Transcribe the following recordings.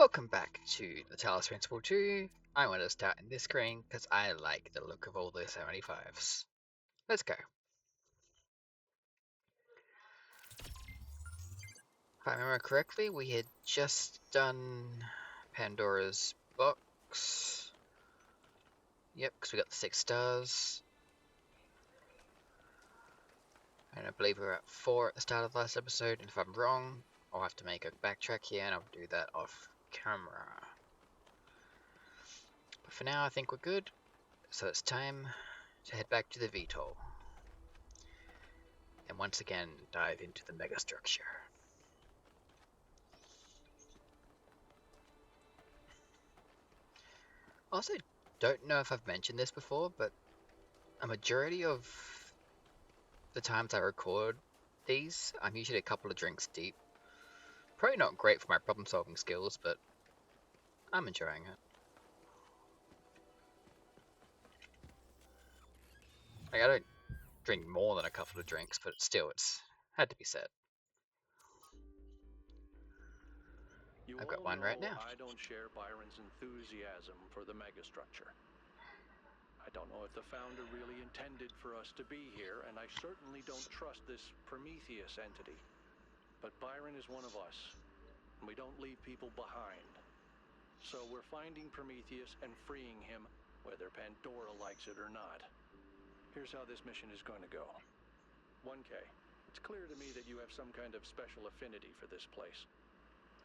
Welcome back to the Talos Principle 2. I want to start in this screen because I like the look of all the 75s. Let's go. If I remember correctly, we had just done Pandora's box. Yep, because we got the 6 stars. And I believe we were at 4 at the start of the last episode, and if I'm wrong, I'll have to make a backtrack here and I'll do that off camera. But for now, I think we're good. So it's time to head back to the VTOL. And once again, dive into the megastructure. Also, don't know if I've mentioned this before, but a majority of the times I record these, I'm usually a couple of drinks deep. Probably not great for my problem solving skills, but I'm enjoying it. Like, I don't drink more than a couple of drinks, but still, it's had to be said. I've got one right now. I don't share Byron's enthusiasm for the megastructure. I don't know if the founder really intended for us to be here, and I certainly don't trust this Prometheus entity. But Byron is one of us, and we don't leave people behind. So we're finding Prometheus and freeing him, whether Pandora likes it or not. Here's how this mission is going to go. 1K, it's clear to me that you have some kind of special affinity for this place.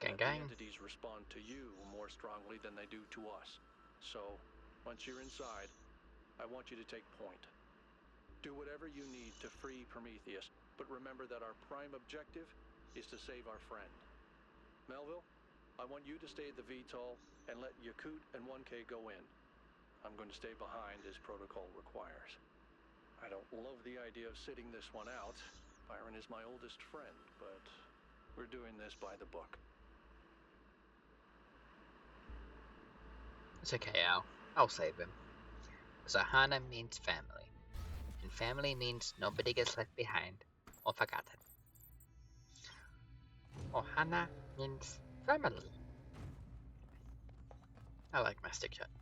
Gang The gang. entities respond to you more strongly than they do to us. So, once you're inside, I want you to take point. Do whatever you need to free Prometheus, but remember that our prime objective is to save our friend. Melville, I want you to stay at the VTOL and let Yakut and 1K go in. I'm going to stay behind as protocol requires. I don't love the idea of sitting this one out. Byron is my oldest friend, but we're doing this by the book. It's okay, Al. I'll save him. So Hana means family. And family means nobody gets left behind or forgotten. Ohana means family. I like my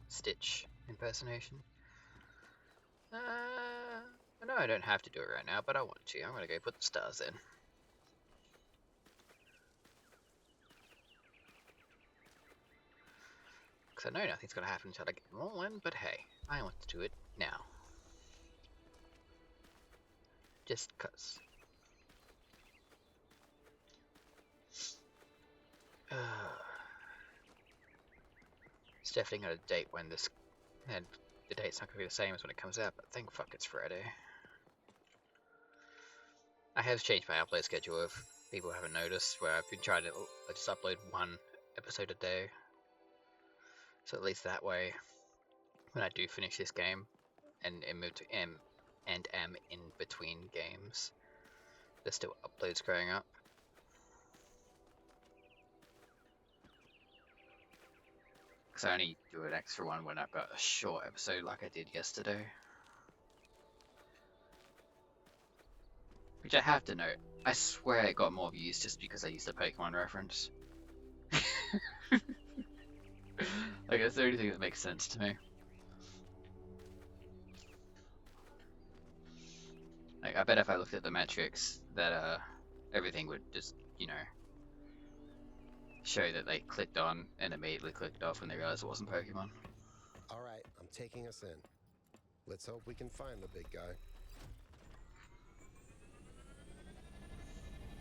Stitch impersonation. I know I don't have to do it right now, but I want to. I'm gonna go put the stars in. Because I know nothing's gonna happen until I get them all in, but hey, I want to do it now. Just cause. It's definitely got a date when this, and the date's not gonna be the same as when it comes out, but thank fuck it's Friday. I have changed my upload schedule if people haven't noticed, where I've been trying to just upload one episode a day. So at least that way, when I do finish this game and move to am in between games, there's still uploads going up. Because I only do an extra one when I've got a short episode like I did yesterday. Which I have to note, I swear it got more views just because I used a Pokemon reference. Like, that's the only thing that makes sense to me. Like, I bet if I looked at the metrics, that everything would just, show that they clicked on and immediately clicked off when they realized it wasn't Pokemon. All right, I'm taking us in. Let's hope we can find the big guy.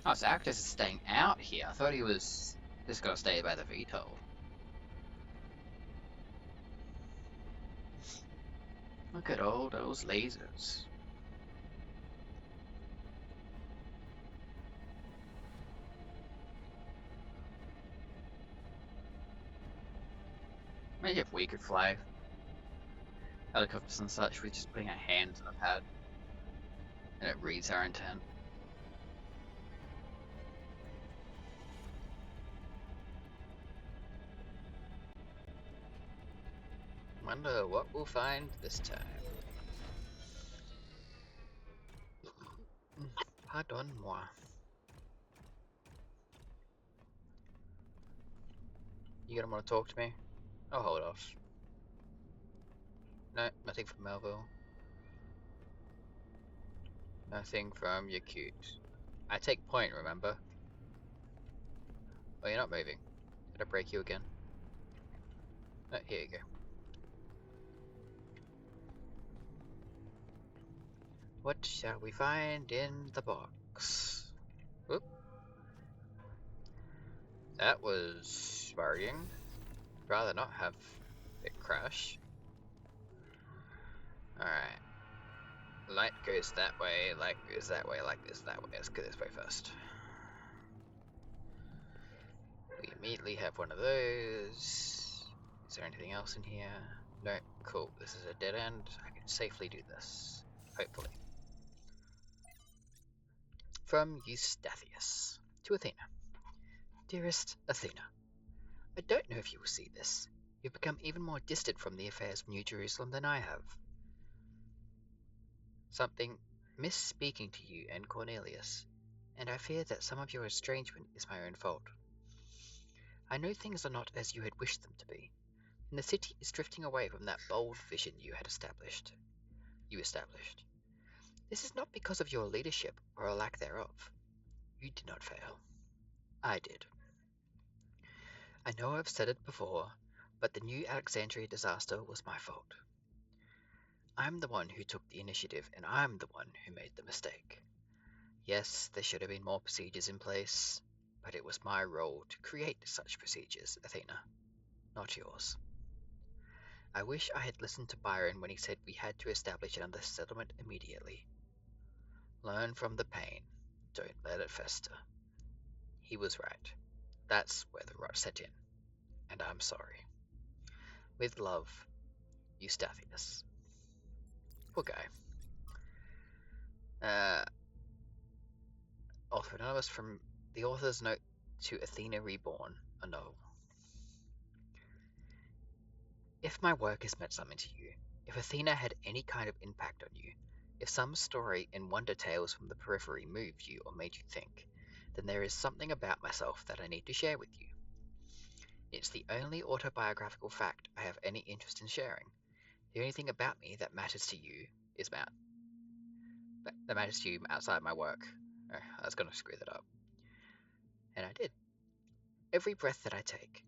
Oh, so Actus is staying out here. I thought he was just gonna stay by the VTOL. Look at all those lasers. Maybe if we could fly helicopters and such, we just putting our hands on a pad and it reads our intent. Wonder what we'll find this time. Pardon moi. You gonna want to talk to me? I'll hold off. No, nothing from Melville. Nothing from Yakut. I take point, remember? Oh, you're not moving. Did I break you again? No, here you go. What shall we find in the box? Whoop. That was worrying. Rather not have it crash. Alright. Light goes that way, light goes that way, light goes that way. Let's go this way first. We immediately have one of those. Is there anything else in here? No, cool. This is a dead end. I can safely do this. Hopefully. From Eustathius to Athena. Dearest Athena, I don't know if you will see this. You've become even more distant from the affairs of New Jerusalem than I have. Something misspeaking to you and Cornelius, and I fear that some of your estrangement is my own fault. I know things are not as you had wished them to be, and the city is drifting away from that bold vision you established. This is not because of your leadership or a lack thereof. You did not fail. I did. I know I've said it before, but the New Alexandria disaster was my fault. I'm the one who took the initiative, and I'm the one who made the mistake. Yes, there should have been more procedures in place, but it was my role to create such procedures, Athena, not yours. I wish I had listened to Byron when he said we had to establish another settlement immediately. Learn from the pain, don't let it fester. He was right. That's where the rot set in, and I'm sorry. With love, Eustathius. Poor guy. Also, anonymous from the author's note to Athena Reborn, a novel. If my work has meant something to you, if Athena had any kind of impact on you, if some story in Wonder Tales from the Periphery moved you or made you think, then there is something about myself that I need to share with you. It's the only autobiographical fact I have any interest in sharing. The only thing about me that matters to you is that matters to you outside my work. Oh, I was going to screw that up. And I did. Every breath that I take,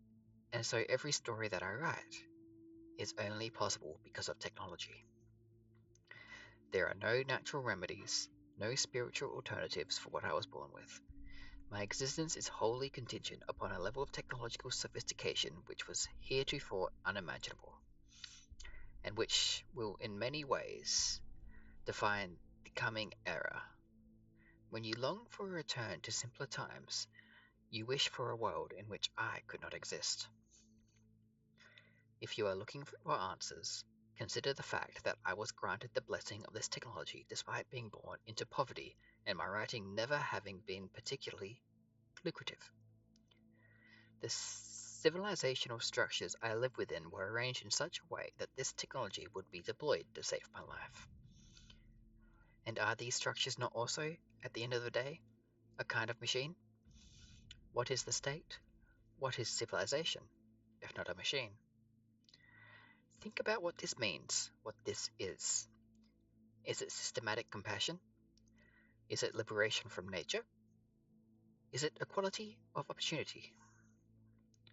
and so every story that I write, is only possible because of technology. There are no natural remedies, no spiritual alternatives for what I was born with. My existence is wholly contingent upon a level of technological sophistication which was heretofore unimaginable, and which will in many ways define the coming era. When you long for a return to simpler times, you wish for a world in which I could not exist. If you are looking for answers, consider the fact that I was granted the blessing of this technology despite being born into poverty and my writing never having been particularly lucrative. The civilizational structures I live within were arranged in such a way that this technology would be deployed to save my life. And are these structures not also, at the end of the day, a kind of machine? What is the state? What is civilization, if not a machine? Think about what this means, what this is. Is it systematic compassion? Is it liberation from nature? Is it equality of opportunity?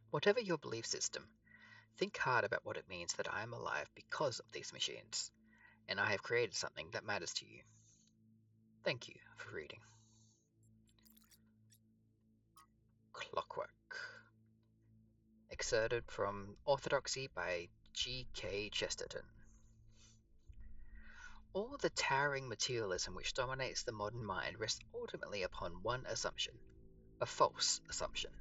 Whatever your belief system, think hard about what it means that I am alive because of these machines, and I have created something that matters to you. Thank you for reading. Clockwork. Excerpted from Orthodoxy by G.K. Chesterton. All the towering materialism which dominates the modern mind rests ultimately upon one assumption, a false assumption.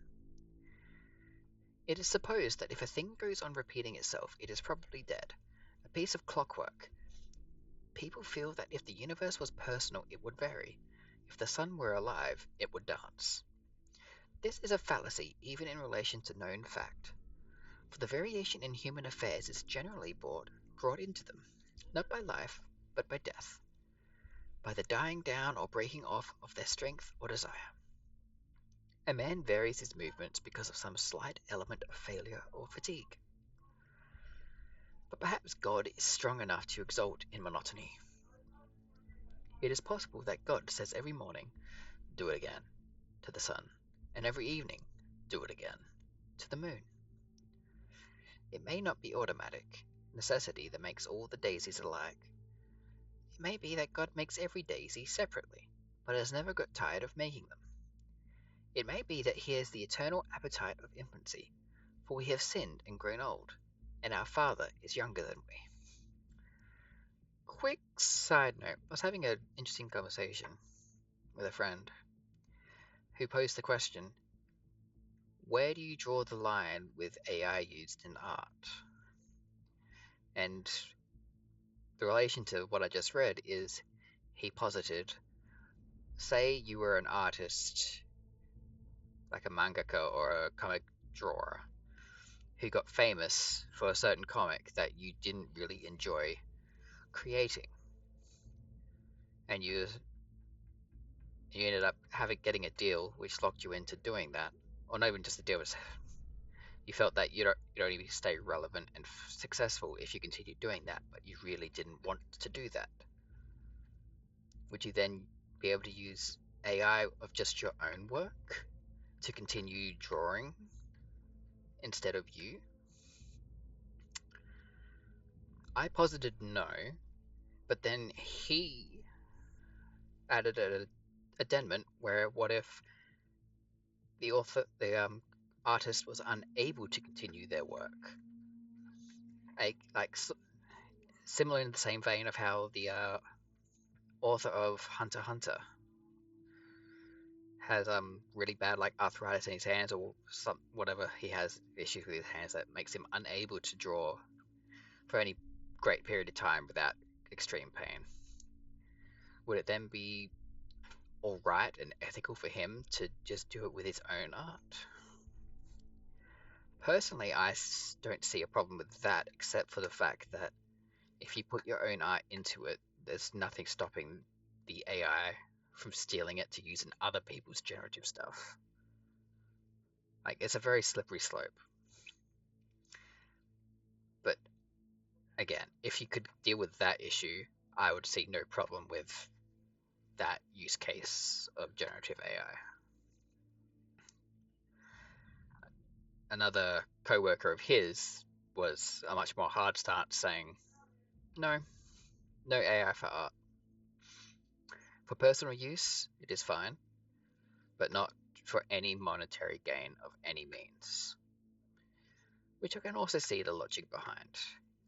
It is supposed that if a thing goes on repeating itself, it is probably dead, a piece of clockwork. People feel that if the universe was personal, it would vary. If the sun were alive, it would dance. This is a fallacy even in relation to known fact, for the variation in human affairs is generally brought into them, not by life, but by death, by the dying down or breaking off of their strength or desire. A man varies his movements because of some slight element of failure or fatigue. But perhaps God is strong enough to exult in monotony. It is possible that God says every morning, "Do it again," to the sun, and every evening, "Do it again," to the moon. It may not be automatic necessity that makes all the daisies alike. It may be that God makes every daisy separately, but has never got tired of making them. It may be that he has the eternal appetite of infancy, for we have sinned and grown old, and our Father is younger than we. Quick side note, I was having an interesting conversation with a friend who posed the question, where do you draw the line with AI used in art? And the relation to what I just read is he posited, say you were an artist, like a mangaka or a comic drawer, who got famous for a certain comic that you didn't really enjoy creating, and you ended up getting a deal which locked you into doing that, or not even just a deal, was you felt that you'd only stay relevant and successful if you continued doing that, but you really didn't want to do that. Would you then be able to use AI of just your own work to continue drawing instead of you? I posited no, but then he added an addendum where what if the artist was unable to continue their work? Like similar in the same vein of how the author of Hunter x Hunter has really bad like arthritis in his hands or some whatever he has issues with his hands that makes him unable to draw for any great period of time without extreme pain. Would it then be alright and ethical for him to just do it with his own art? Personally, I don't see a problem with that, except for the fact that if you put your own art into it, there's nothing stopping the AI from stealing it to use in other people's generative stuff. Like, it's a very slippery slope. But again, if you could deal with that issue, I would see no problem with that use case of generative AI. Another co-worker of his was a much more hard stance, saying, no AI for art. For personal use, it is fine, but not for any monetary gain of any means. Which I can also see the logic behind,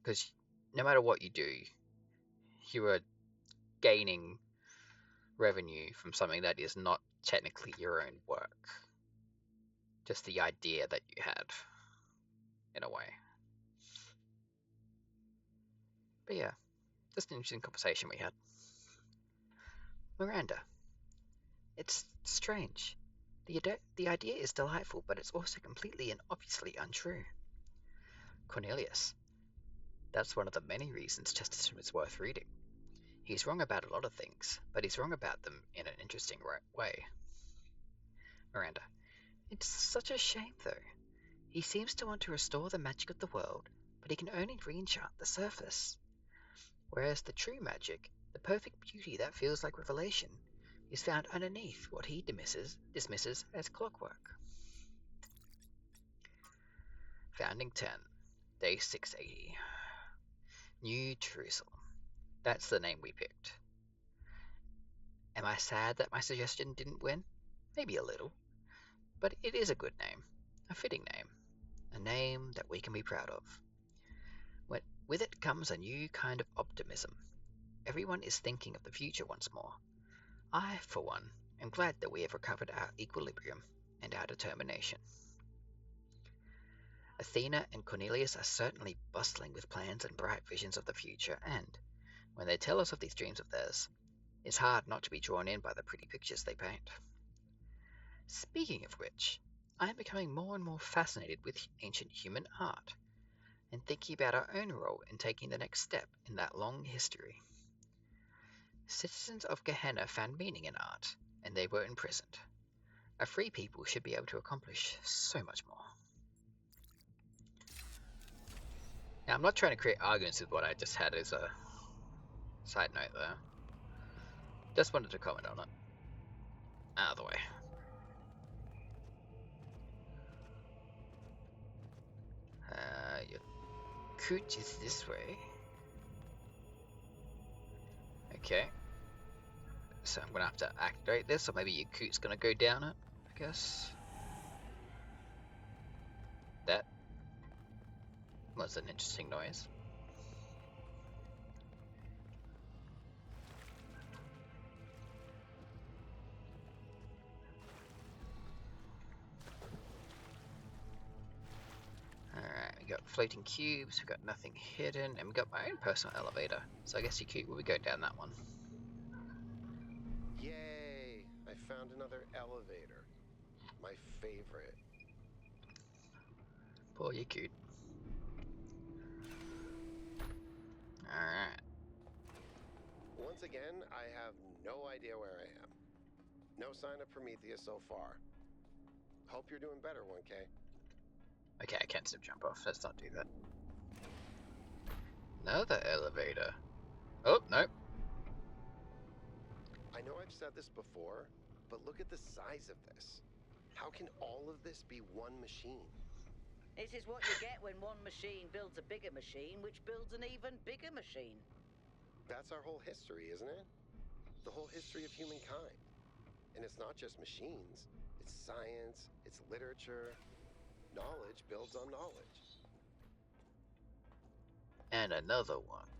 because no matter what you do, you are gaining revenue from something that is not technically your own work. Just the idea that you had, in a way. But yeah, just an interesting conversation we had. Miranda. It's strange. The idea is delightful, but it's also completely and obviously untrue. Cornelius. That's one of the many reasons Chesterton is worth reading. He's wrong about a lot of things, but he's wrong about them in an interesting way. Miranda. It's such a shame, though. He seems to want to restore the magic of the world, but he can only re-enchant the surface. Whereas the true magic, the perfect beauty that feels like revelation, is found underneath what he dismisses as clockwork. Founding 10, Day 680. New Jerusalem. That's the name we picked. Am I sad that my suggestion didn't win? Maybe a little. But it is a good name, a fitting name, a name that we can be proud of. With it comes a new kind of optimism. Everyone is thinking of the future once more. I, for one, am glad that we have recovered our equilibrium and our determination. Athena and Cornelius are certainly bustling with plans and bright visions of the future, and, when they tell us of these dreams of theirs, it's hard not to be drawn in by the pretty pictures they paint. Speaking of which, I am becoming more and more fascinated with ancient human art, and thinking about our own role in taking the next step in that long history. Citizens of Gehenna found meaning in art, and they were imprisoned. A free people should be able to accomplish so much more. Now, I'm not trying to create arguments with what I just had as a side note there. Just wanted to comment on it. Out of the way. Your coot is this way. Okay. So I'm gonna have to activate this, or maybe your coot's gonna go down it, I guess. That was an interesting noise. Alright, we got floating cubes, we got nothing hidden, and we got my own personal elevator. So I guess your coot will go down that one. Yay! I found another elevator. My favorite. Poor your coot. Alright. Once again, I have no idea where I am. No sign of Prometheus so far. Hope you're doing better, 1K. Okay, I can't jump off. Let's not do that. Another elevator. Oh, no. I know I've said this before, but look at the size of this. How can all of this be one machine? This is what you get when one machine builds a bigger machine, which builds an even bigger machine. That's our whole history, isn't it? The whole history of humankind. And it's not just machines. It's science, it's literature. Knowledge builds on knowledge. And another one.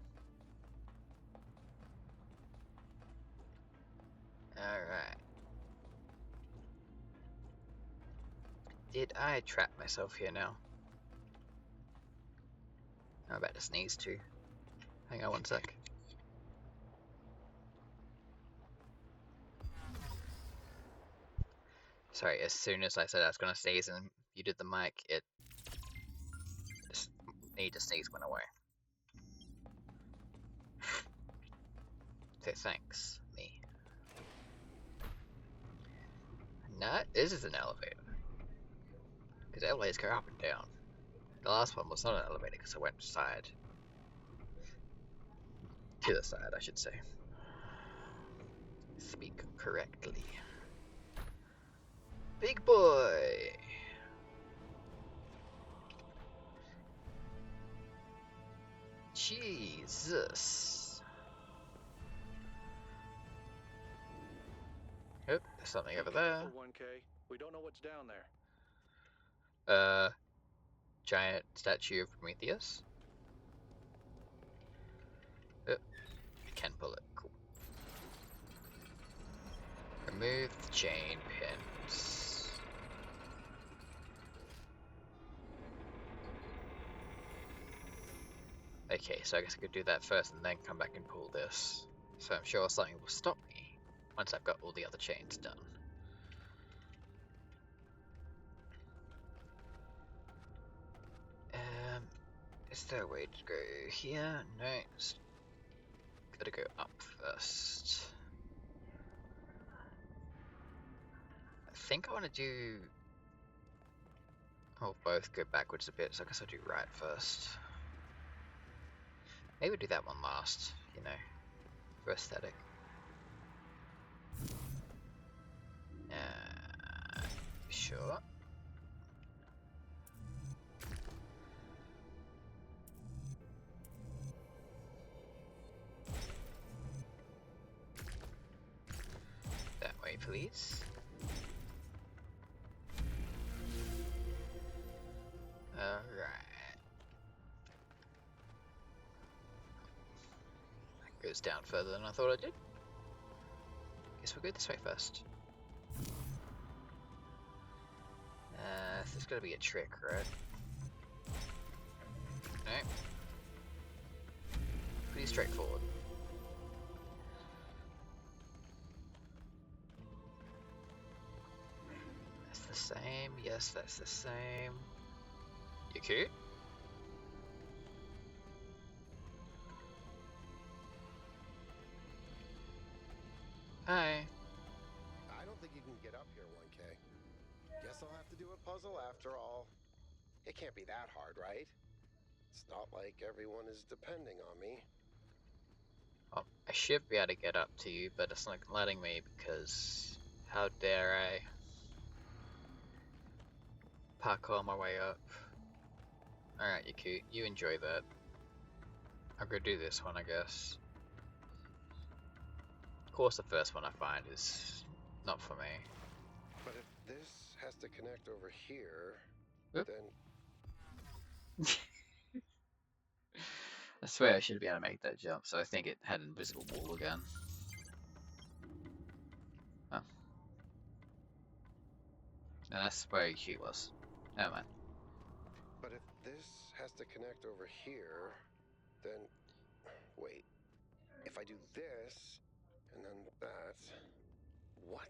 Alright. Did I trap myself here now? I'm about to sneeze too. Hang on one sec. Sorry, as soon as I said I was gonna sneeze and you did the mic, it just need to sneeze went away. So thanks, me. No, this is an elevator. Because elevators go up and down. The last one was not an elevator because it went side. To the side, I should say. Speak correctly. Big boy! Jesus. Oh, there's something over there. Careful, 1K. We don't know what's down there. Giant statue of Prometheus. Oh, I can pull it. Cool. Remove the chain pins. Okay, so I guess I could do that first and then come back and pull this. So I'm sure something will stop me once I've got all the other chains done. Is there a way to go here? No, it's gotta go up first. I think I want to do... Oh, both go backwards a bit, so I guess I'll do right first. Maybe do that one last, you know, for aesthetic. Sure. That way, please. Alright. That goes down further than I thought I did. Guess we'll go this way first. There's gotta be a trick, right? No. Pretty straightforward. That's the same. Yes, that's the same. You cute? Hi. I don't think you can get up here, 1K. Guess I'll have to do a puzzle after all. It can't be that hard, right? It's not like everyone is depending on me. Well, I should be able to get up to you, but it's not letting me because how dare I parkour my way up. Alright, you're cute. You enjoy that. I'm gonna do this one, I guess. Of course, the first one I find is not for me. But if this has to connect over here, Oop. then I swear I should be able to make that jump, so I think it had an invisible wall again. Oh. No, that's where she was. Never mind. But if this has to connect over here, then wait. If I do this and then that, what?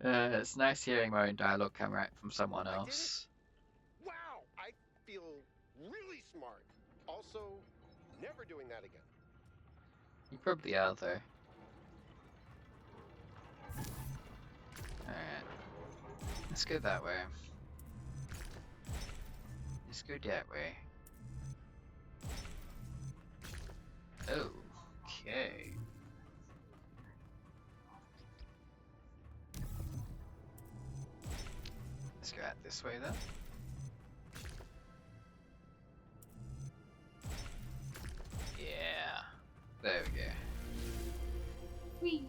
It's nice hearing my own dialogue come right from someone I did it. else. Wow, I feel really smart. Also, never doing that again. You probably are, though. Alright. Let's go that way. Let's go that way. Okay. Let's go out this way then. Yeah. There we go. Whee!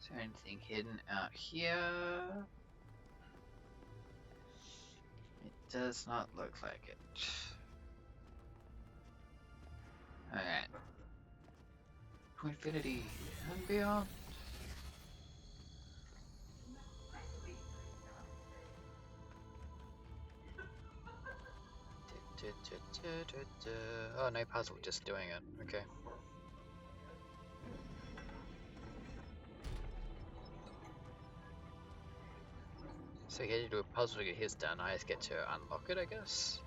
Is there anything hidden out here? It does not look like it. Alright. To infinity and beyond. Oh, no puzzle, just doing it. Okay. So he had to do a puzzle to get his done. I just get to unlock it, I guess.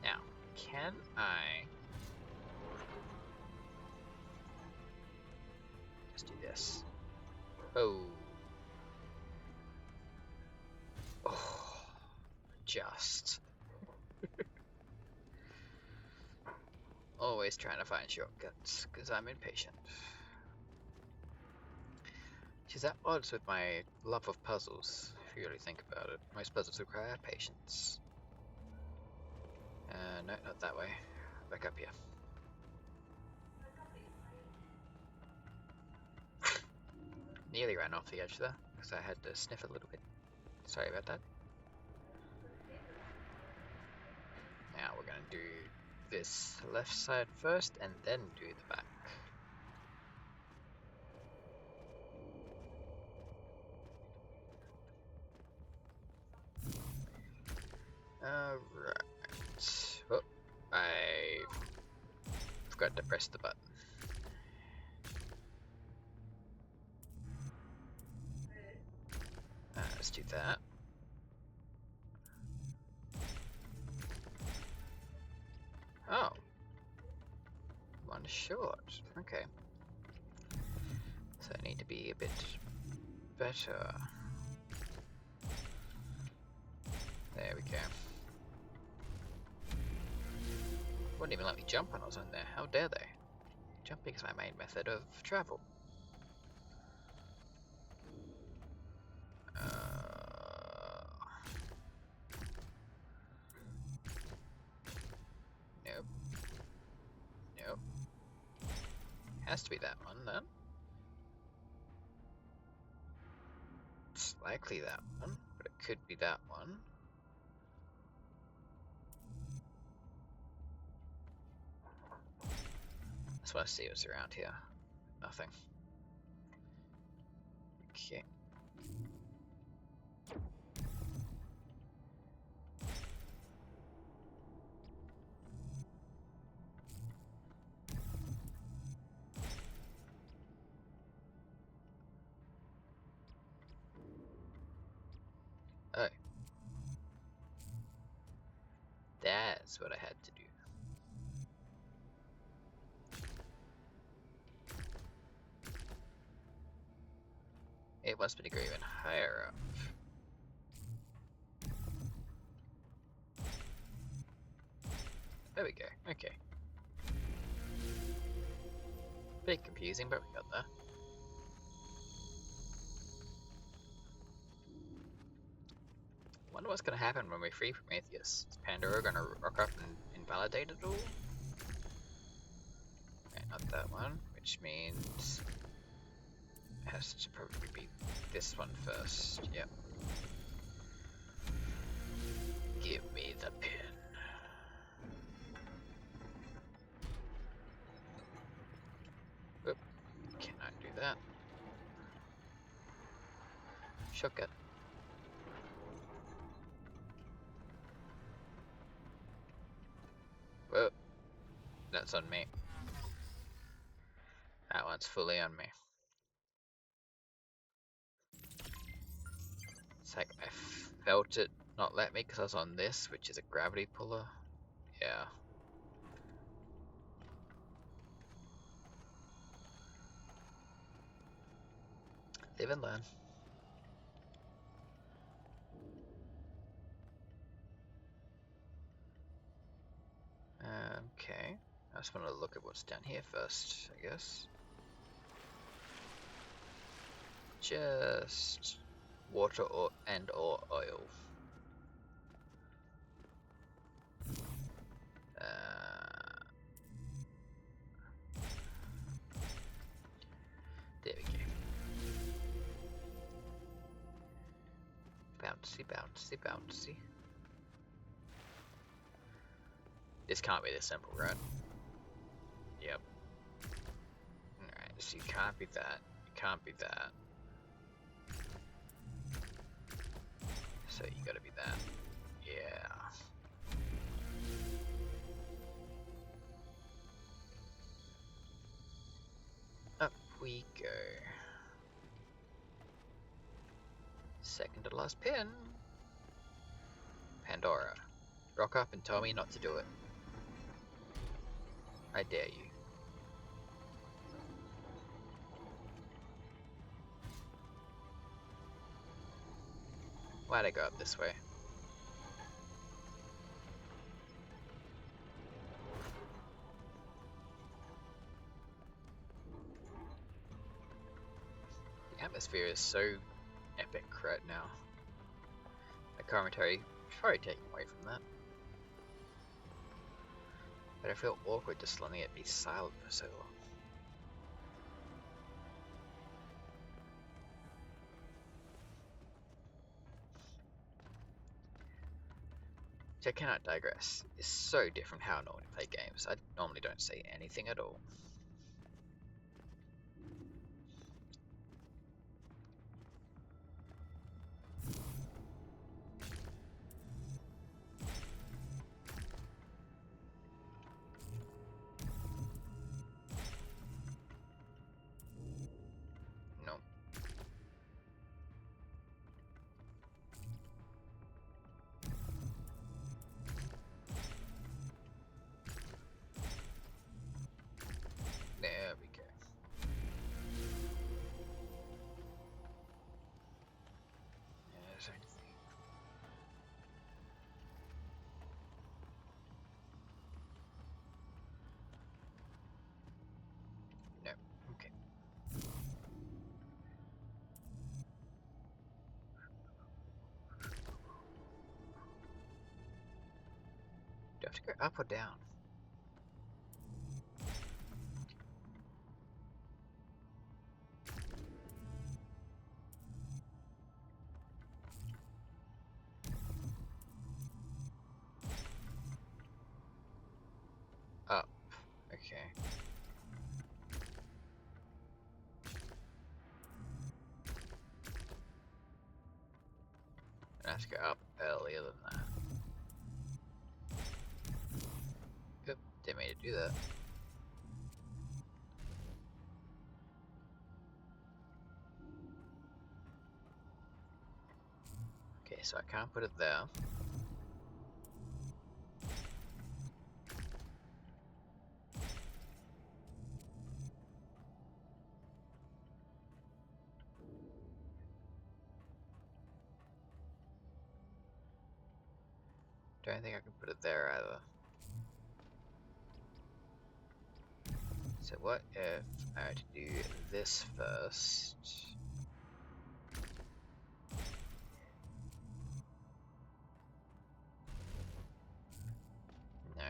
Now, can I just do this? Oh. Oh. Just. Always trying to find shortcuts, because I'm impatient. Which is at odds with my love of puzzles, if you really think about it. Most puzzles require patience. No, not that way. Back up here. Nearly ran off the edge there, because I had to sniff a little bit. Sorry about that. Now we're going to do this left side first, and then do the back. Alright. Oh, I forgot to press the button. Let's do that. Oh. One short. Okay. So I need to be a bit better. There we go. Wouldn't even let me jump when I was on there. How dare they? Jumping is my main method of travel. Nope. Nope. Has to be that one then. It's likely that one, but it could be that one. That's what I see what's around here. Nothing. Okay. Oh. That's what I had to do. It wants me to go even higher up. There we go. Okay. Bit confusing, but we got there. Wonder what's gonna happen when we free Prometheus. Is Pandora gonna rock up and invalidate it all? Okay, not that one, which means it has to probably be this one first. Yep. Give me the pin. Oop, cannot do that. Shortcut. Whoa, that's on me. That one's fully on me. It's like I felt it not let me because I was on this, which is a gravity puller. Yeah. Live and learn. Okay. I just want to look at what's down here first, I guess. Just water or oil. There we go. Bouncy, bouncy, bouncy. This can't be this simple, right? Yep. Alright, so you can't be that. You can't be that. So you gotta be that. Yeah. Up we go. Second to last pin. Pandora. Rock up and tell me not to do it. I dare you. Why'd I go up this way? The atmosphere is so epic right now. The commentary is probably taking away from that. But I feel awkward just letting it be silent for so long. Which I cannot digress. It's so different how I normally play games. I normally don't say anything at all. No. There we go. There's anything. No. Okay. Do I have to go up or down? Up. Okay. I have to go up earlier than that. Yep, didn't mean to do that. Okay, so I can't put it there. Don't think I can put it there either. So what if I had to do this first? No.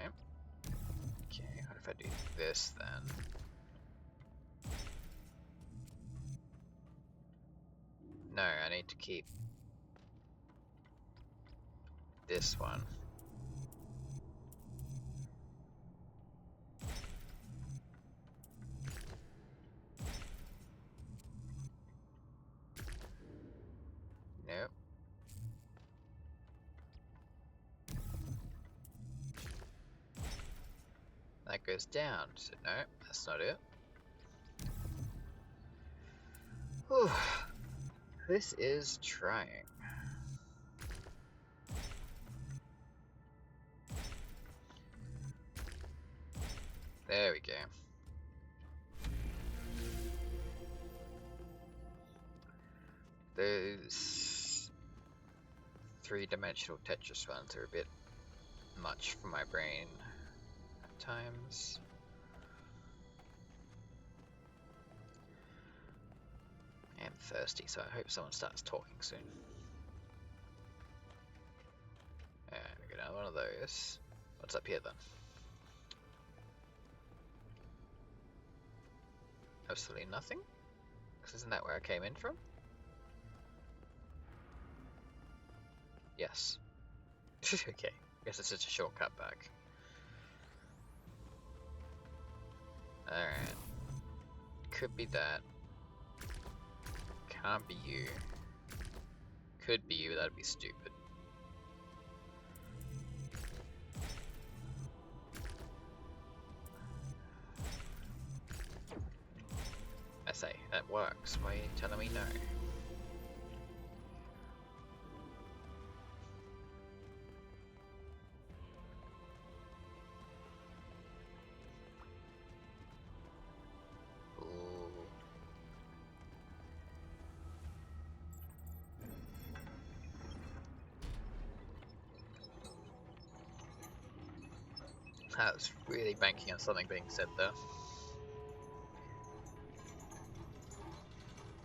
Okay, what if I do this then? No, I need to keep this one. Nope. That goes down, so no, that's not it. Whew. This is trying. There we go. Those three-dimensional Tetris ones are a bit much for my brain at times. I am thirsty, so I hope someone starts talking soon. Alright, we got another one of those. What's up here then? Absolutely nothing? Because isn't that where I came in from? Yes. Okay, I guess it's just a shortcut back. Alright. Could be that. Can't be you. Could be you, that'd be stupid. I say, that works. Why are you telling me no? I was really banking on something being said there.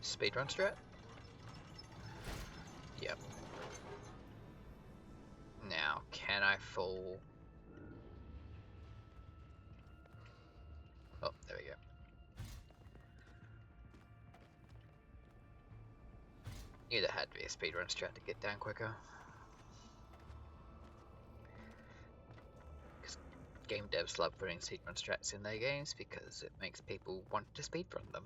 Speedrun strat? Yep. Now, can I fall? Oh, there we go. Knew there had to be a speedrun strat to get down quicker. Game devs love putting speedrun strats in their games because it makes people want to speedrun them.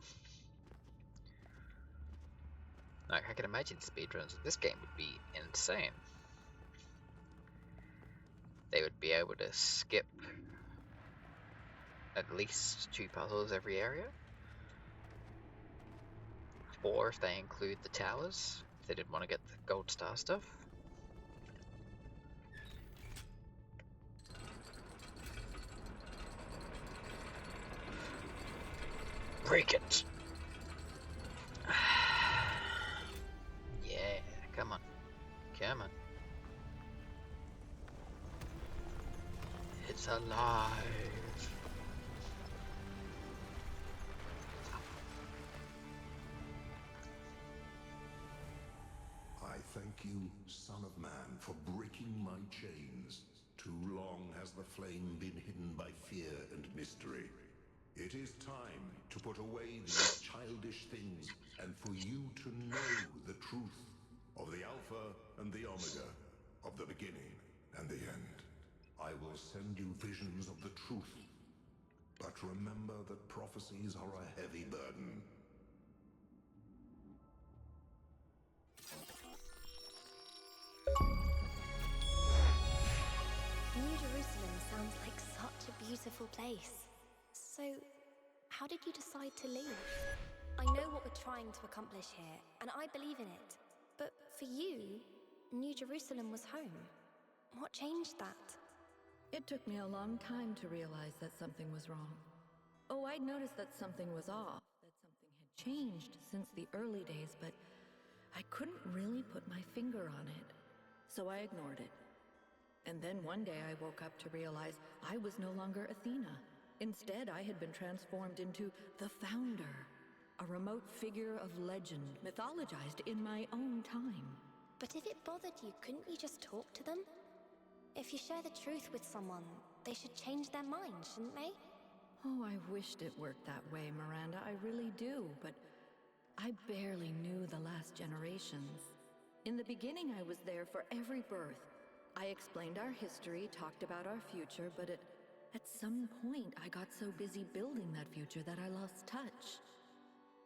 Like, I can imagine speedruns of this game would be insane. They would be able to skip at least 2 puzzles every area. Or if they include the towers, if they didn't want to get the gold star stuff. Break it! Yeah, come on. Come on. It's alive. I thank you, Son of Man, for breaking my chains. Too long has the flame been hidden by fear and mystery. It is time to put away these childish things and for you to know the truth of the Alpha and the Omega, of the beginning and the end. I will send you visions of the truth, but remember that prophecies are a heavy burden. New Jerusalem sounds like such a beautiful place. So, how did you decide to leave? I know what we're trying to accomplish here, and I believe in it. But for you, New Jerusalem was home. What changed that? It took me a long time to realize that something was wrong. Oh, I'd noticed that something was off, that something had changed since the early days, but I couldn't really put my finger on it. So I ignored it. And then one day I woke up to realize I was no longer Athena. Instead, I had been transformed into the Founder, a remote figure of legend mythologized in my own time. But if it bothered you, couldn't you just talk to them? If you share the truth with someone, they should change their mind, shouldn't they? Oh, I wished it worked that way, Miranda. I really do, but I barely knew the last generations. In the beginning, I was there for every birth. I explained our history, talked about our future, but at some point, I got so busy building that future that I lost touch.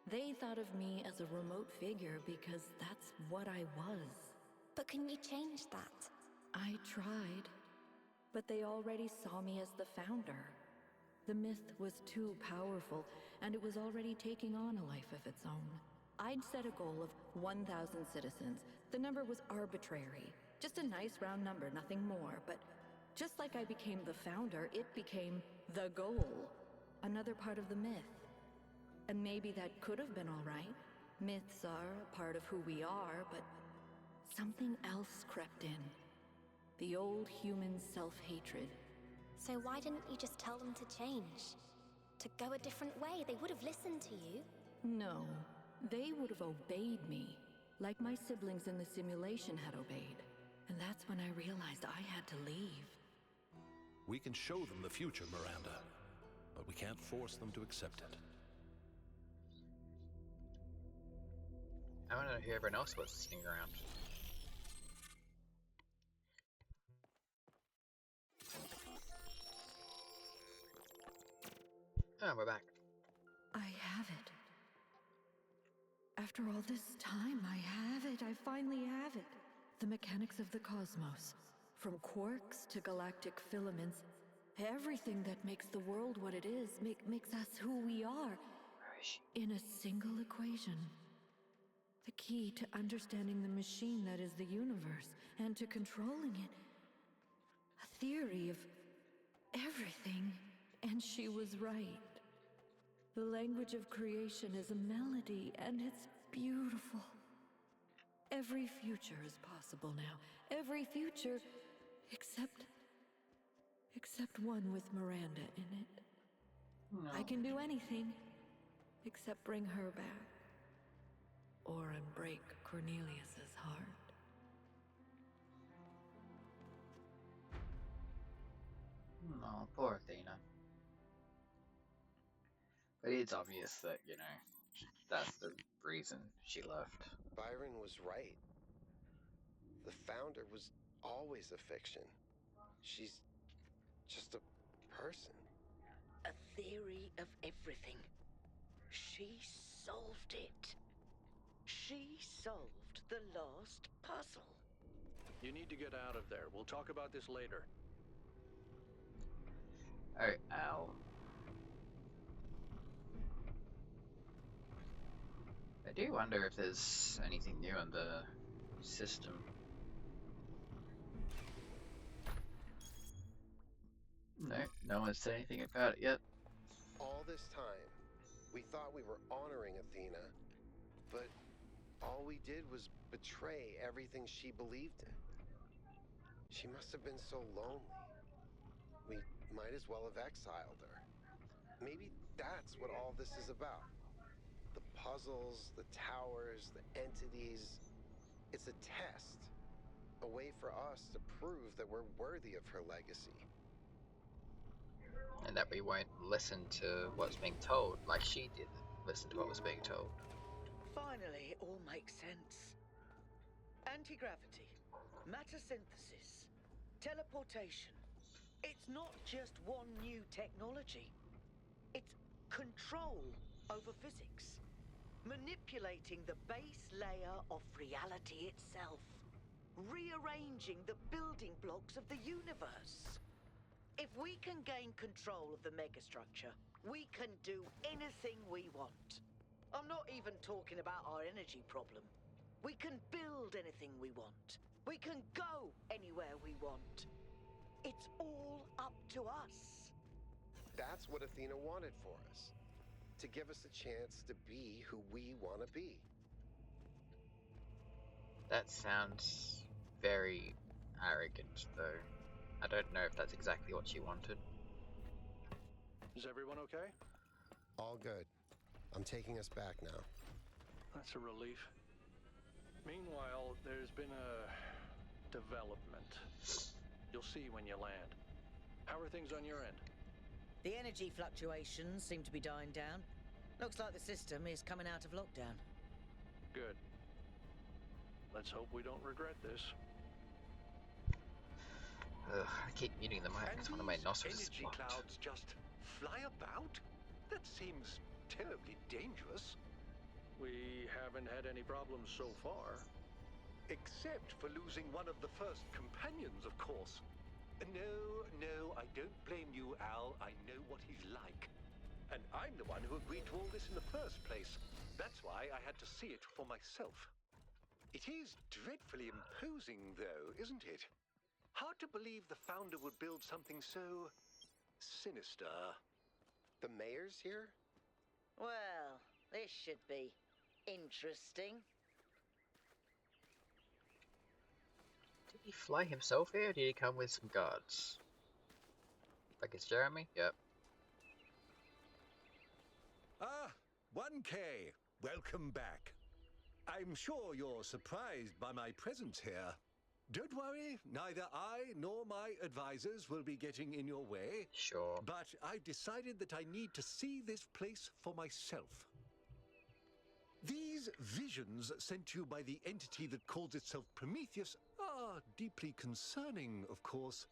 They thought of me as a remote figure because that's what I was. But can you change that? I tried, but they already saw me as the Founder. The myth was too powerful, and it was already taking on a life of its own. I'd set a goal of 1,000 citizens. The number was arbitrary. Just a nice round number, nothing more. But just like I became the Founder, it became the goal. Another part of the myth. And maybe that could have been all right. Myths are a part of who we are, but something else crept in. The old human self-hatred. So why didn't you just tell them to change? To go a different way? They would have listened to you. No, they would have obeyed me, like my siblings in the simulation had obeyed. And that's when I realized I had to leave. We can show them the future, Miranda, but we can't force them to accept it. I want to know who everyone else was sitting around. Oh, we're back. I have it. After all this time, I have it. I finally have it. The mechanics of the cosmos. From quarks to galactic filaments. Everything that makes the world what it is, makes us who we are. Where is she? In a single equation. The key to understanding the machine that is the universe, and to controlling it. A theory of everything. And she was right. The language of creation is a melody, and it's beautiful. Every future is possible now. Every future, except one with Miranda in it. No. I can do anything, except bring her back. Or unbreak Cornelius's heart. Oh, poor Athena. But it's obvious that, that's the reason she left. Byron was right. The Founder was always a fiction. She's just a person. A theory of everything. She solved it. She solved the last puzzle. You need to get out of there. We'll talk about this later. Alright, Al. I do wonder if there's anything new in the system. No one's said anything about it yet. All this time, we thought we were honoring Athena, but all we did was betray everything she believed in. She must have been so lonely. We might as well have exiled her. Maybe that's what all this is about. The puzzles, the towers, the entities. It's a test. A way for us to prove that we're worthy of her legacy. And that we won't listen to what's being told, like she did listen to what was being told. Finally, it all makes sense. Anti-gravity, matter synthesis, teleportation. It's not just one new technology. It's control over physics. Manipulating the base layer of reality itself. Rearranging the building blocks of the universe. If we can gain control of the megastructure, we can do anything we want. I'm not even talking about our energy problem. We can build anything we want. We can go anywhere we want. It's all up to us. That's what Athena wanted for us. To give us a chance to be who we want to be. That sounds very arrogant, though. I don't know if that's exactly what she wanted. Is everyone okay? All good. I'm taking us back now. That's a relief. Meanwhile, there's been a development. You'll see when you land. How are things on your end? The energy fluctuations seem to be dying down. Looks like the system is coming out of lockdown. Good. Let's hope we don't regret this. Ugh, I keep muting the mic because one of my nostrils is energy blocked. clouds just fly about? That seems terribly dangerous. We haven't had any problems so far. Except for losing one of the first companions, of course. No, I don't blame you, Al. I know what he's like. And I'm the one who agreed to all this in the first place. That's why I had to see it for myself. It is dreadfully imposing, though, isn't it? Hard to believe the founder would build something so sinister. The mayor's here? Well, this should be interesting. Did he fly himself here, or did he come with some guards? Like it's Jeremy? Yep. Ah, 1K. Welcome back. I'm sure you're surprised by my presence here. Don't worry, neither I nor my advisors will be getting in your way. Sure. But I've decided that I need to see this place for myself. These visions sent to you by the entity that calls itself Prometheus are deeply concerning, of course.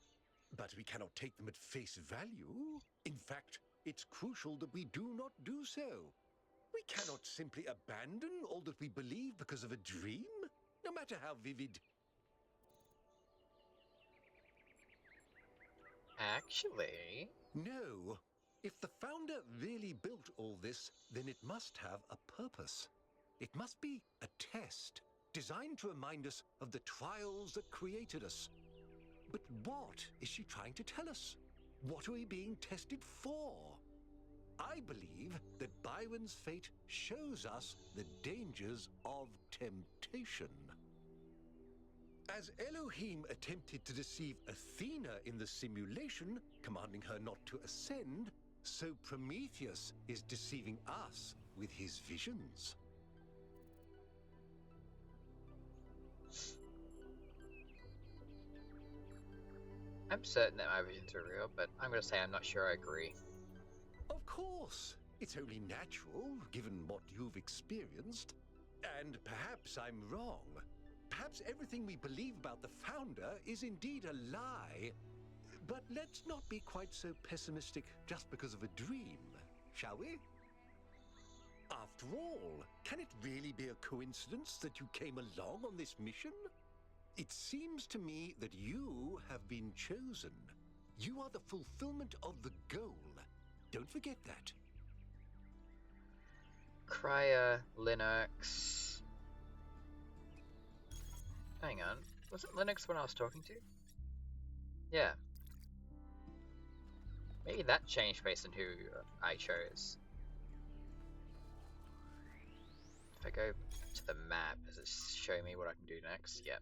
But we cannot take them at face value. In fact, it's crucial that we do not do so. We cannot simply abandon all that we believe because of a dream, no matter how vivid. Actually... No. If the founder really built all this, then it must have a purpose. It must be a test, designed to remind us of the trials that created us. But what is she trying to tell us? What are we being tested for? I believe that Byron's fate shows us the dangers of temptation. As Elohim attempted to deceive Athena in the simulation, commanding her not to ascend, so Prometheus is deceiving us with his visions. I'm certain that my visions are real, but I'm going to say I'm not sure I agree. Of course, it's only natural, given what you've experienced. And perhaps I'm wrong. Perhaps everything we believe about the founder is indeed a lie. But let's not be quite so pessimistic just because of a dream, shall we? After all, can it really be a coincidence that you came along on this mission? It seems to me that you have been chosen. You are the fulfillment of the goal. Don't forget that. Cryer, Linux... Hang on. Wasn't Linux when I was talking to? Yeah. Maybe that changed based on who I chose. If I go to the map, does it show me what I can do next? Yep.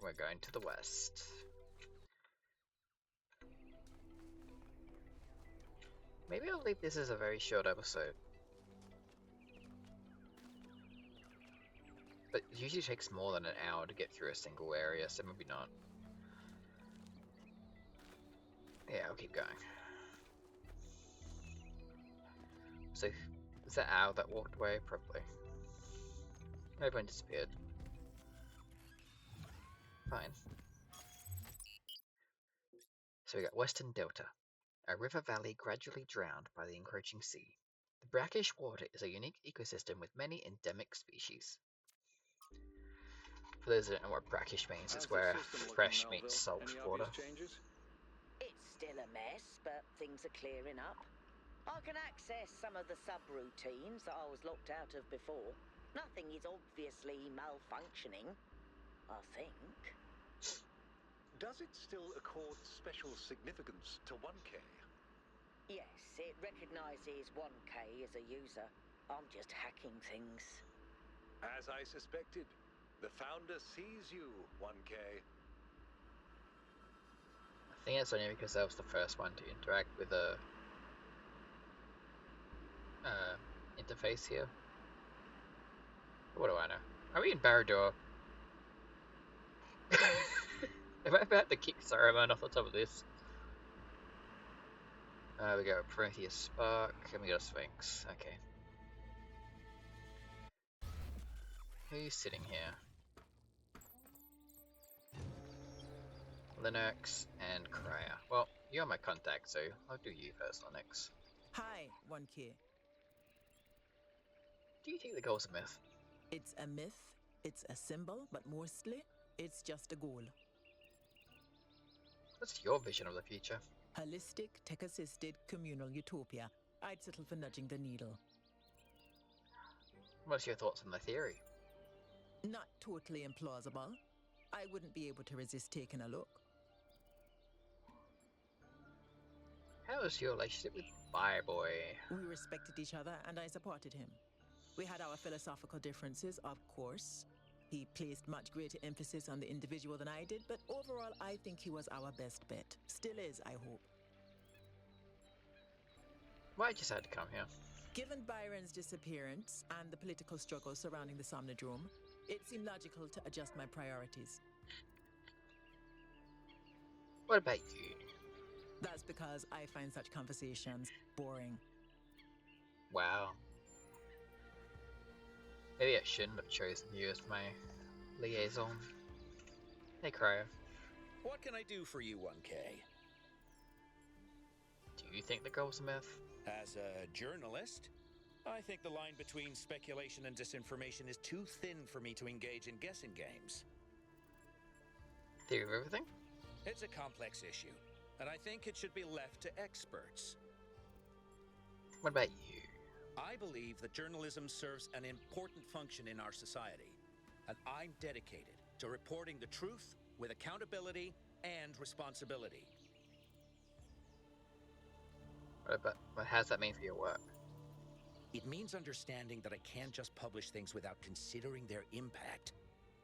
We're going to the west. Maybe I'll leave this as a very short episode. But it usually takes more than an hour to get through a single area, so maybe not. Yeah, I'll keep going. So, is that Al that walked away? Probably. Everyone disappeared. Fine. So we got Western Delta, a river valley gradually drowned by the encroaching sea. The brackish water is a unique ecosystem with many endemic species. For those that don't know what brackish means, it's where fresh meets salt water. Changes? It's still a mess, but things are clearing up. I can access some of the subroutines that I was locked out of before. Nothing is obviously malfunctioning, I think. Does it still accord special significance to 1K? Yes, it recognizes 1K as a user. I'm just hacking things. As I suspected, the founder sees you, 1K. think it's only because I was the first one to interact with a interface here. What do I know? Are we in Barrador? Am I about to kick Saruman off the top of this? We got a Prometheus Spark, and we got a Sphinx. Okay. Who's sitting here? Linux and Cryer. Well, you're my contact, so I'll do you first, Linux. Hi, 1K. Do you think the goal's a myth? It's a myth, it's a symbol, but mostly, it's just a goal. What's your vision of the future? Holistic, tech-assisted, communal utopia. I'd settle for nudging the needle. What's your thoughts on the theory? Not totally implausible. I wouldn't be able to resist taking a look. How is your relationship with Fireboy? We respected each other and I supported him. We had our philosophical differences, of course. He placed much greater emphasis on the individual than I did, but overall I think he was our best bet. Still is, I hope. Why'd you decide to come here? Given Byron's disappearance and the political struggles surrounding the Somnodrome, it seemed logical to adjust my priorities. What about you? That's because I find such conversations boring. Wow. Maybe I shouldn't have chosen you as my liaison. Hey, Cryo. What can I do for you, 1K? Do you think the goal's a myth? As a journalist, I think the line between speculation and disinformation is too thin for me to engage in guessing games. Theory of everything? It's a complex issue, and I think it should be left to experts. What about you? I believe that journalism serves an important function in our society, and I'm dedicated to reporting the truth with accountability and responsibility. What does that mean for your work? It means understanding that I can't just publish things without considering their impact.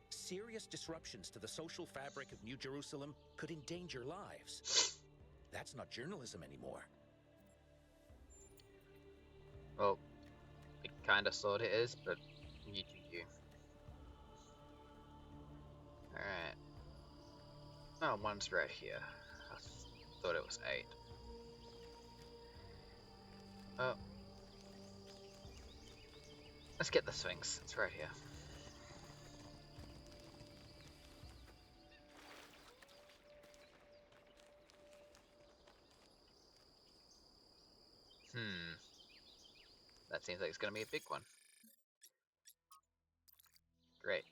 Serious disruptions to the social fabric of New Jerusalem could endanger lives. That's not journalism anymore. Well, it kinda sorta is, but you do you. Alright. Oh, one's right here. I thought it was 8. Oh. Let's get the Sphinx. It's right here. That seems like it's gonna be a big one. Great.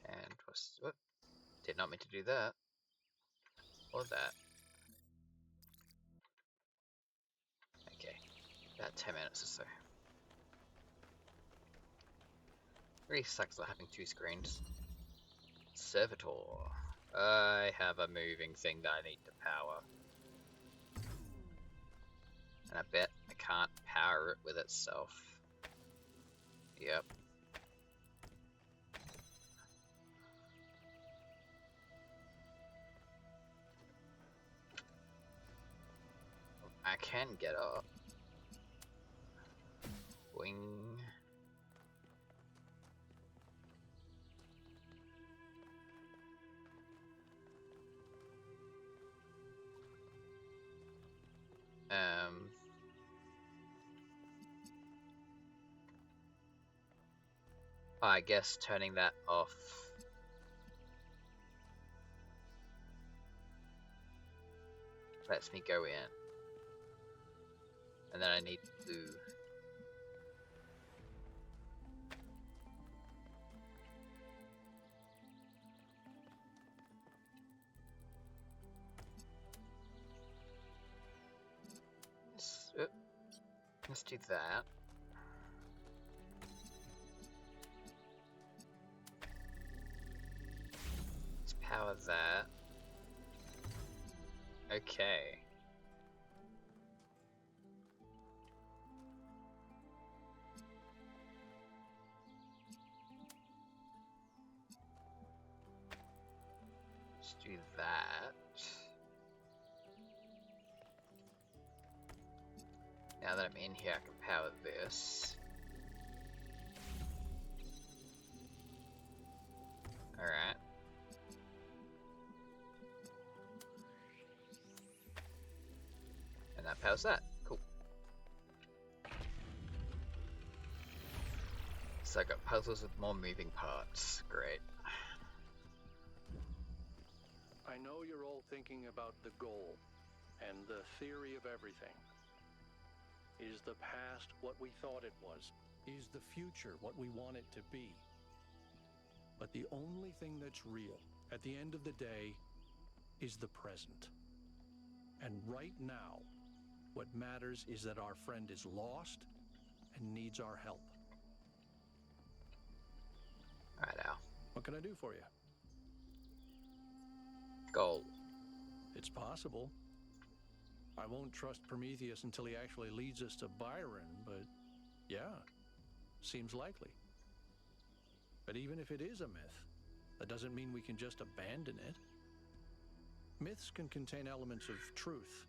And whoop, did not mean to do that. Or that. Okay. About 10 minutes or so. Really sucks not having 2 screens. Servitor. I have a moving thing that I need to power. And I bet I can't power it with itself. Yep. I can get up. Wing. I guess turning that off lets me go in. And then I need to let's do that. Let's power that. Okay. do that. Now that I'm in here, I can power this. Alright. And that powers that. Cool. So I got puzzles with more moving parts. Great. I know you're all thinking about the goal and the theory of everything. Is the past what we thought it was? Is the future what we want it to be? But the only thing that's real, at the end of the day, is the present. And right now, what matters is that our friend is lost and needs our help. Alright, Al. What can I do for you? Goal. It's possible. I won't trust Prometheus until he actually leads us to Byron, but yeah, seems likely. But even if it is a myth, that doesn't mean we can just abandon it. Myths can contain elements of truth,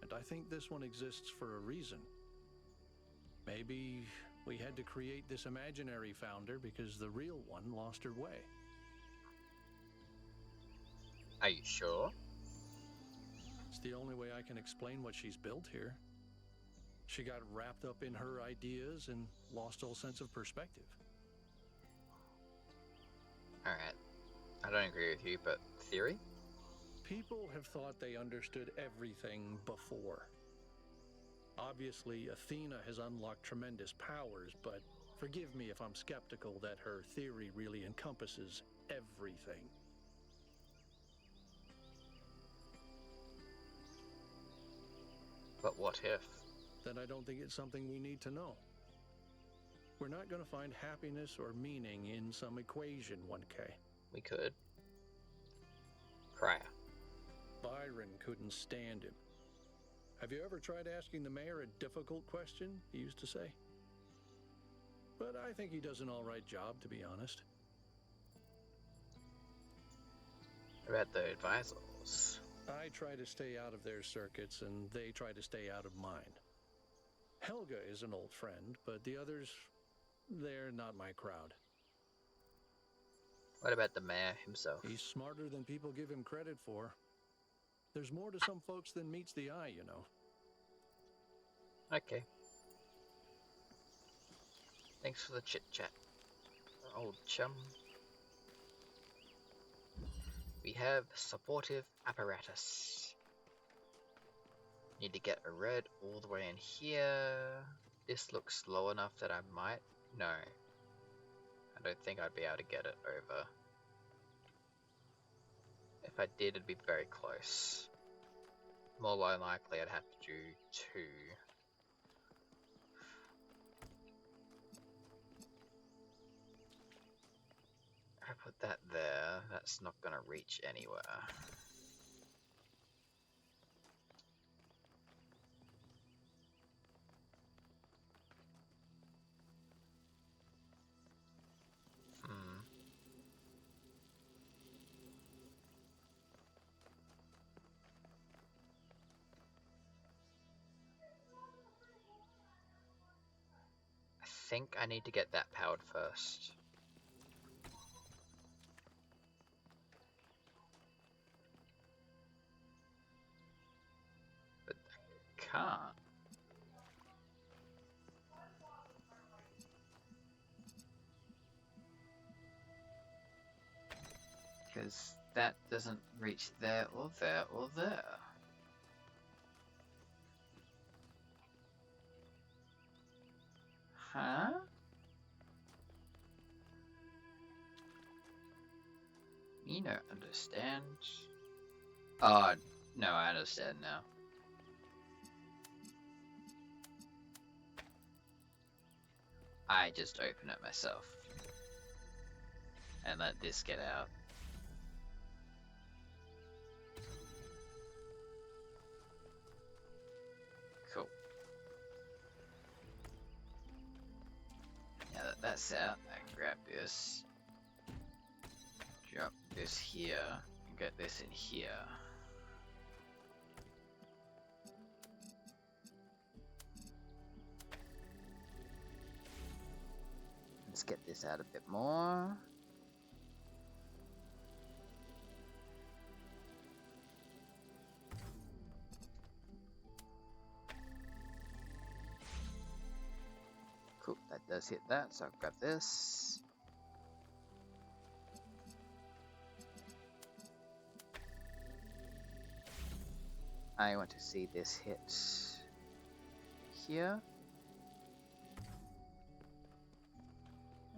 and I think this one exists for a reason. Maybe we had to create this imaginary founder because the real one lost her way. Are you sure? It's the only way I can explain what she's built here. She got wrapped up in her ideas and lost all sense of perspective. Alright. I don't agree with you, but theory? People have thought they understood everything before. Obviously, Athena has unlocked tremendous powers, but forgive me if I'm skeptical that her theory really encompasses everything. But what if? Then I don't think it's something we need to know. We're not going to find happiness or meaning in some equation, 1K. We could. Cryer. Byron couldn't stand him. Have you ever tried asking the mayor a difficult question, he used to say? But I think he does an all right job, to be honest. About the advisors. I try to stay out of their circuits, and they try to stay out of mine. Helga is an old friend, but the others, they're not my crowd. What about the mayor himself? He's smarter than people give him credit for. There's more to some folks than meets the eye, you know. Okay. Thanks for the chit-chat, old chum. We have supportive apparatus. Need to get a red all the way in here. This looks low enough that I might... No. I don't think I'd be able to get it over. If I did, it'd be very close. More than likely, I'd have to do 2. I put that there. That's not gonna reach anywhere. I think I need to get that powered first. But I can't. Because that doesn't reach there or there or there. Huh? Me no understand. Oh, no, I understand now. I just open it myself. And let this get out. Cool. Now that that's out, I can grab this. Drop this here. And Get this in here. Let's get this out a bit more. Cool, that does hit that, so I'll grab this. I want to see this hit here.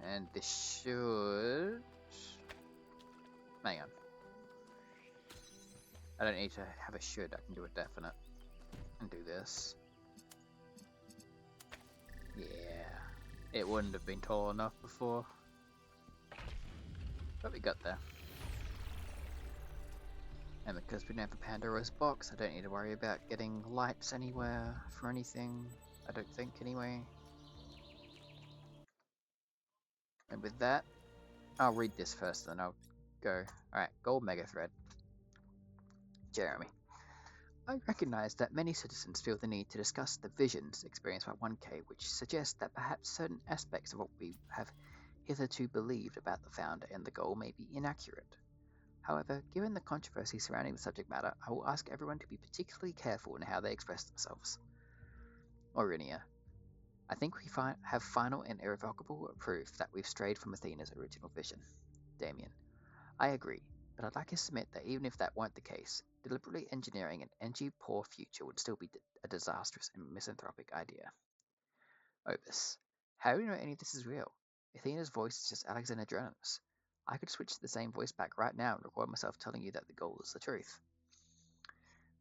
And this should... Hang on. I don't need to have a should, I can do a definite. And do this. Yeah. It wouldn't have been tall enough before. But we got there. And because we don't have a Pandora's box, I don't need to worry about getting lights anywhere for anything. I don't think, anyway. And with that, I'll read this first, then I'll go. Alright, Gold Mega Thread. Jeremy. I recognize that many citizens feel the need to discuss the visions experienced by 1K, which suggest that perhaps certain aspects of what we have hitherto believed about the Founder and the Goal may be inaccurate. However, given the controversy surrounding the subject matter, I will ask everyone to be particularly careful in how they express themselves. Aurinia. I think we have final and irrevocable proof that we've strayed from Athena's original vision. Damien. I agree, but I'd like to submit that even if that weren't the case, deliberately engineering an energy-poor future would still be a disastrous and misanthropic idea. Obus. How do you know any of this is real? Athena's voice is just Alexander Drone's. I could switch to the same voice back right now and record myself telling you that the goal is the truth.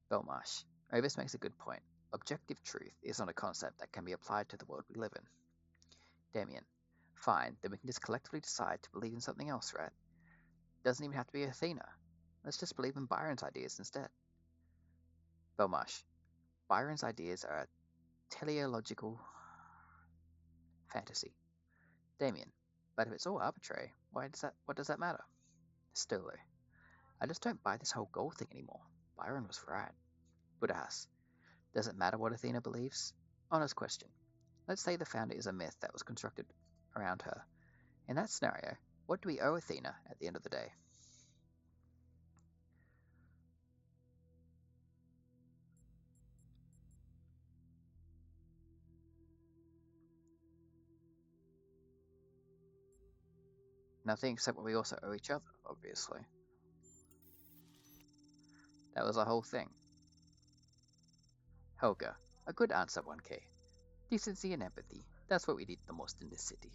Belmarsh. Obus makes a good point. Objective truth is not a concept that can be applied to the world we live in. Damien. Fine, then we can just collectively decide to believe in something else, right? Doesn't even have to be Athena. Let's just believe in Byron's ideas instead. Belmarsh. Byron's ideas are a teleological fantasy. Damien. But if it's all arbitrary, what does that matter? Stolo. I just don't buy this whole goal thing anymore. Byron was right. Budahas. Does it matter what Athena believes? Honest question. Let's say the Founder is a myth that was constructed around her. In that scenario, what do we owe Athena at the end of the day? Nothing except what we also owe each other, obviously. That was the whole thing. Helga. A good answer, 1K. Decency and empathy. That's what we need the most in this city.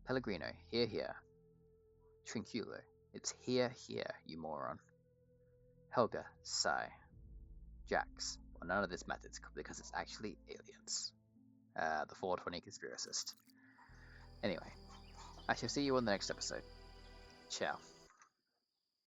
Pellegrino. Here, here. Trinculo. It's here, here, you moron. Helga. Sigh. Jax. Well, none of this matters because it's actually aliens. The 420 conspiracist. Anyway. I shall see you on the next episode. Ciao.